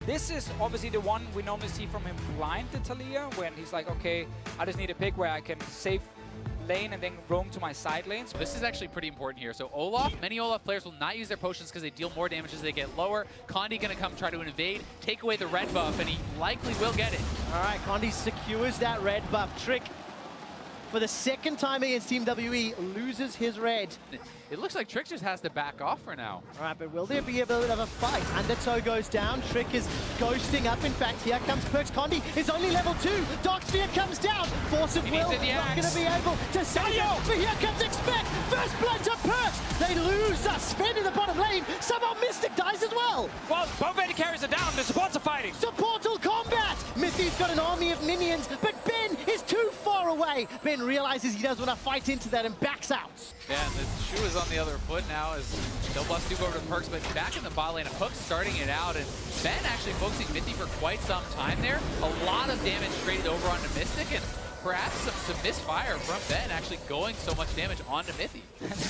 This is obviously the one we normally see from him blind to Taliyah, when he's like, okay, I just need a pick where I can save lane and then roam to my side lanes. This is actually pretty important here. So Olaf, many Olaf players will not use their potions because they deal more damage as they get lower. Condi gonna come try to invade, take away the red buff, and he likely will get it. All right, Condi secures that red buff. Trick, for the second time against Team WE, loses his red. It looks like Trick just has to back off for now. All right, but will there be a bit of a fight? Undertow goes down. Trick is ghosting up. In fact, here comes PERKZ. Condi is only level 2. Dark Sphere comes down. Force of Will not going to be able to save it. But here comes Expect. First blood to PERKZ. They lose ZVEN in the bottom lane. Somehow Mystic dies as well. Well, both AD carries are down. The supports are fighting. Supportal combat. MITHY's got an army of minions, but Ben is too far away. Ben realizes he doesn't want to fight into that and backs out. Yeah, and the shoe is on the other foot now as they'll bust Duke over to PERKZ, but back in the bot lane, Hook starting it out, and Ben actually focusing MITHY for quite some time there. A lot of damage traded over onto Mystic, and perhaps some misfire from Ben actually going so much damage onto MITHY.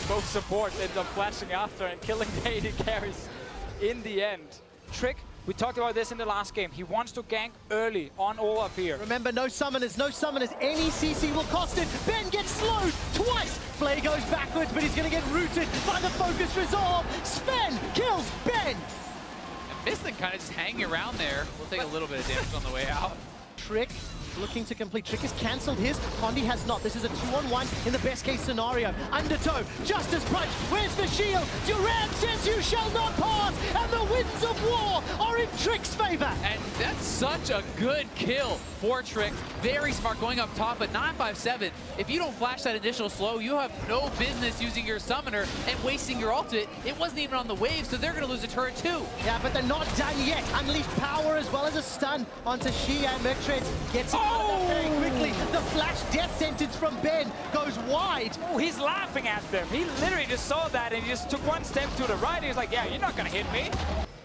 Both supports end up flashing after and killing the AD carries in the end. Trick, we talked about this in the last game. He wants to gank early on Olaf here. Remember, no summoners, no summoners. Any CC will cost it. Ben gets slowed twice. Flay goes backwards, but he's going to get rooted by the focus resolve. ZVEN kills Ben. And Mystic kind of just hanging around there. We'll take a little bit of damage on the way out. Trick looking to complete. Trick has cancelled his. Condi has not. This is a 2-on-1 in the best case scenario. Undertow, Justice Punch. Where's the shield? Durant says you shall not pass, and the winds of war are in Trick's favor. And that's such a good kill for Trick. Very smart going up top, but 957. If you don't flash that initial slow, you have no business using your summoner and wasting your ultimate. It wasn't even on the wave, so they're going to lose a turret too. Yeah, but they're not done yet. Unleashed power as well as a stun onto Xia. Merctreds gets it out of that very quickly. The flash death sentence from Ben goes wide. Oh, he's laughing at them. He literally just saw that and he just took one step to the right. He was like, yeah, you're not going to hit me.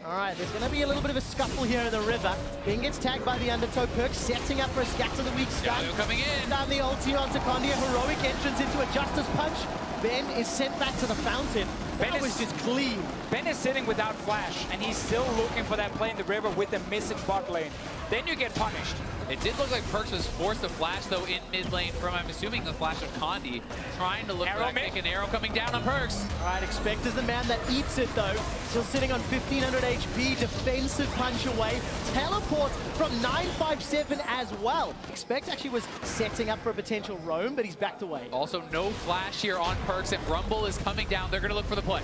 All right, there's going to be a little bit of a scuffle here in the river. Ben gets tagged by the Undertow. PERKZ setting up for a scatter the weak stun. Galio coming in. Down the ulti onto Condi, a heroic entrance into a Justice Punch. Ben is sent back to the fountain. That was just clean. Ben is sitting without flash, and he's still looking for that play in the river with the missing bot lane. Then you get punished. It did look like PERKZ was forced to flash, though, in mid lane from, I'm assuming, the flash of Condi. Trying to look for that kick, an arrow coming down on PERKZ. All right, Expect is the man that eats it, though. Still sitting on 1,500 HP, defensive punch away. Teleport from 957 as well. Expect actually was setting up for a potential roam, but he's backed away. Also, no flash here on PERKZ, and Rumble is coming down. They're going to look for the play.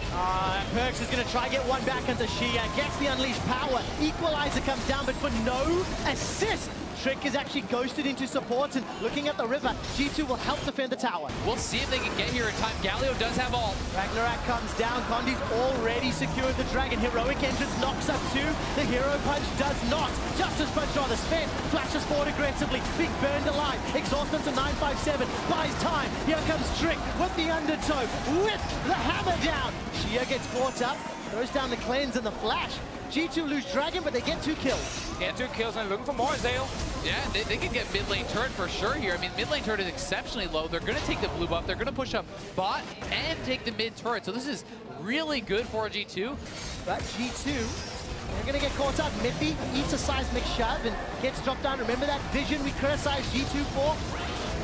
PERKZ is going to try get one back into Xia. Gets the unleashed power. Equalizer comes down, but for no assist. Trick is actually ghosted into supports, and looking at the river, G2 will help defend the tower. We'll see if they can get here in time. Galio does have ult. Ragnarok comes down. Condi's already secured the dragon. Heroic entrance knocks up 2. The hero punch does not. Justice Punch rather. ZVEN flashes forward aggressively, being burned alive. Exhausted to 957. Buys time. Here comes Trick with the Undertow, with the hammer down. Xia gets caught up. Throws down the cleanse and the flash. G2 lose dragon, but they get 2 kills. Get 2 kills and looking for more, Zale. Yeah, they can get mid lane turret for sure here. I mean, mid lane turret is exceptionally low. They're going to take the blue buff. They're going to push up bot and take the mid turret. So this is really good for G2. But G2, they're going to get caught up. MITHY eats a seismic shove and gets dropped down. Remember that vision we criticized G2 for?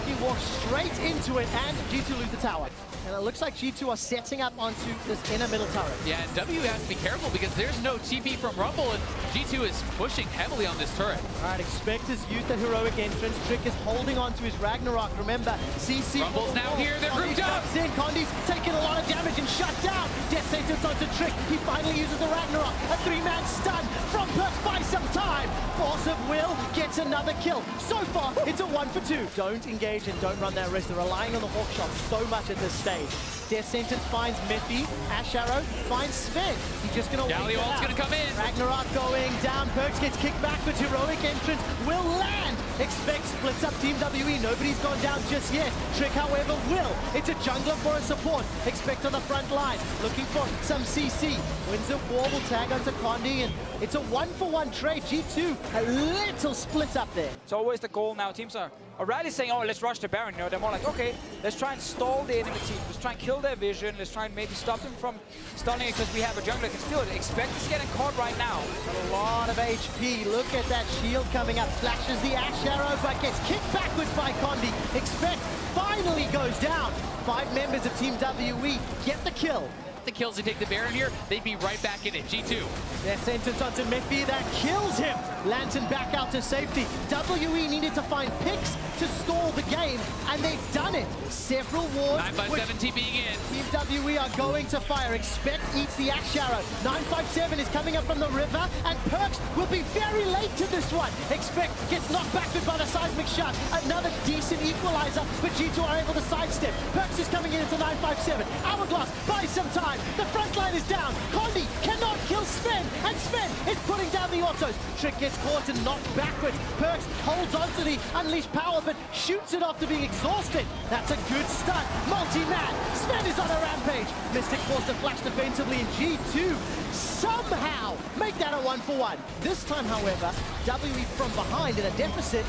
He walks straight into it, and G2 lose the tower. And it looks like G2 are setting up onto this inner middle turret. Yeah, and W has to be careful because there's no TP from Rumble, and G2 is pushing heavily on this turret. All right, Expect has used the heroic entrance. Trick is holding on to his Ragnarok. Remember, CC... Rumble's now here, they're grouped up! Condi's taking a lot of damage and shut down. Death sentence onto Trick. He finally uses the Ragnarok. A 3-man stun from PERKZ by some time. Force of Will gets another kill. So far, it's a 1 for 2. Don't engage and don't run that risk. They're relying on the Hawk shot so much at this stage. Death sentence finds MITHY. Ashe arrow finds ZVEN. He's just going to Galio ult's going to come in. Ragnarok going down. PERKZ gets kicked backwards. Heroic entrance will land. Expect splits up Team WE. Nobody's gone down just yet. Trick, however, will. It's a jungler for a support. Expect on the front line. Looking for some CC. Winds of War will tag onto Condi, and it's a 1-for-1 trade. G2 a little split up there. It's always the goal now. Teams are are rarely saying, oh, let's rush the Baron. You know, they're more like, okay, let's try and stall the enemy team. Let's try and kill their vision. Let's try and maybe stop them from stunning it because we have a jungler that can steal it. Expect is getting caught right now. Got a lot of HP. Look at that shield coming up. Flashes the Ashe arrow, but gets kicked backwards by Condi. Expect finally goes down. 5 members of Team WE get the kill. The kills to take the Baron here, they'd be right back in it. G2. Their sentence onto MITHY, that kills him. Lantern back out to safety. WE needed to find picks to stall the game, and they've done it. Several wards. 957 TPing in. Team WE are going to fire. Expect eats the Ashe arrow. 957 is coming up from the river, and PERKZ will be very late to this one. Expect gets knocked backward by the seismic shot. Another decent equalizer, but G2 are able to sidestep. PERKZ is coming in into 957. Hourglass buys some time. The front line is down. Condi cannot kill ZVEN, and ZVEN is putting down the autos. Trick gets caught and knocked backwards. PERKZ holds onto the unleashed power, but shoots it after being exhausted. That's a good start. Multi-man. ZVEN is on a rampage. Mystic forced to flash defensively, and G2 somehow make that a 1-for-1. This time, however, WE from behind in a deficit.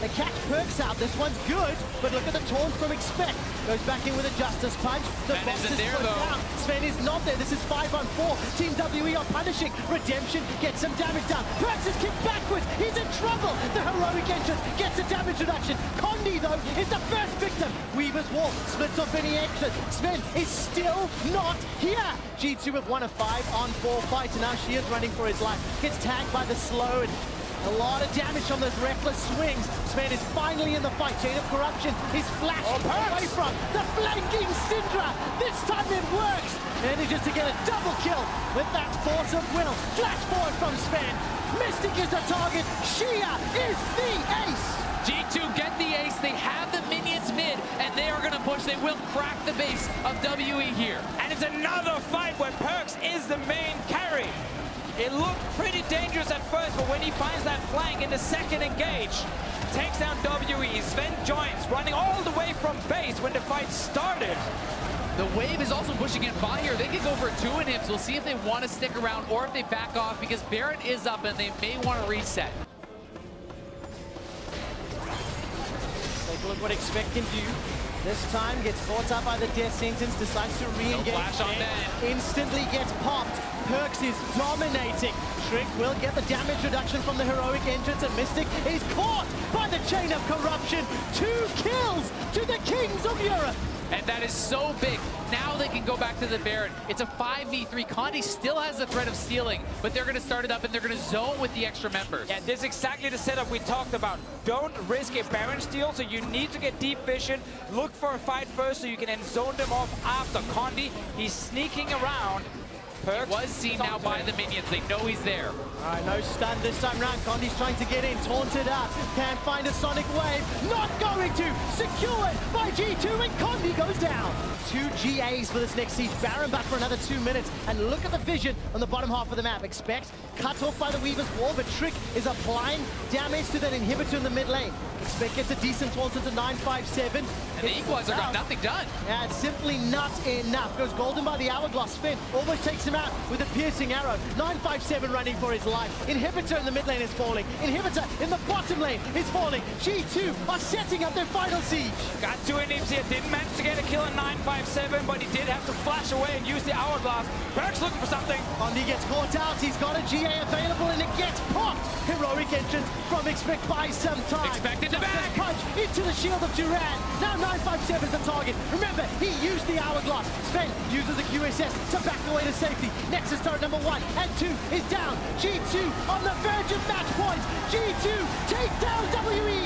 They catch PERKZ out. This one's good, but look at the taunt from Expect. Goes back in with a Justice Punch. The box is put down. ZVEN is not there. This is 5-on-4. Team WE are punishing. Redemption gets some damage down. PERKZ is kicked backwards. He's in trouble. The heroic entrance gets a damage reduction. Condi, though, is the first victim. Weaver's Wall splits off any extra. ZVEN is still not here. G2 have won a 5-on-4 fight, and now Shear's running for his life. Gets tagged by the slow, and a lot of damage from those reckless swings. ZVEN is finally in the fight. Chain of Corruption is flashed away from the flanking Syndra. This time it works. Manages to get a double kill with that force of will. Flash forward from ZVEN. Mystic is the target. Shia is the ace. G2 get the ace. They have the minions mid, and they are going to push. They will crack the base of WE here. And it's another fight where PERKZ is the main carry. It looked pretty dangerous at first, but when he finds that flank in the second engage, takes down WE. ZVEN joins, running all the way from base when the fight started. The wave is also pushing in by here. They could go for 2 inhibs. We'll see if they want to stick around or if they back off, because Baron is up and they may want to reset. Take a look what Expect can do. This time gets caught up by the death sentence, decides to re-engage. No flash on Ben. Instantly gets popped. PERKZ is dominating. Trick will get the damage reduction from the heroic entrance, and Mystic is caught by the Chain of Corruption. 2 kills to the Kings of Europe. And that is so big. Now they can go back to the Baron. It's a 5v3. Condi still has the threat of stealing, but they're going to start it up and they're going to zone with the extra members. Yeah, this is exactly the setup we talked about. Don't risk a Baron steal, so you need to get deep vision. Look for a fight first so you can then zone them off after. Condi, he's sneaking around. PERKZ was seen now by the minions. They know he's there. All right, no stun this time round. Condi's trying to get in, taunted up. Can't find a Sonic Wave. Not going to. Secured by G2, and Condi goes down. 2 GAs for this next siege. Baron back for another 2 minutes. And look at the vision on the bottom half of the map. Expect cut off by the Weaver's Wall, but Trick is applying damage to that inhibitor in the mid lane. Expect gets a decent taunt into 957. And the equalizer got nothing done. Yeah, it's simply not enough. Goes golden by the Hourglass. ZVEN almost takes him out with a piercing arrow. 957 running for his life. Inhibitor in the mid lane is falling. Inhibitor in the bottom lane is falling. G2 are setting up their final siege. Got 2 inhibs here. Didn't manage to get a kill in 957, but he did have to flash away and use the Hourglass. PERKZ looking for something. Condi gets caught out. He's got a GA available, and it gets popped. Heroic entrance from Expect by some time. Expect in the back. Punch into the shield of Duran. Now 957 is the target. Remember, he used the Hourglass. ZVEN uses the QSS to back away to safety. Nexus turret number 1 and 2 is down. G2 on the verge of match point. G2 take down WE.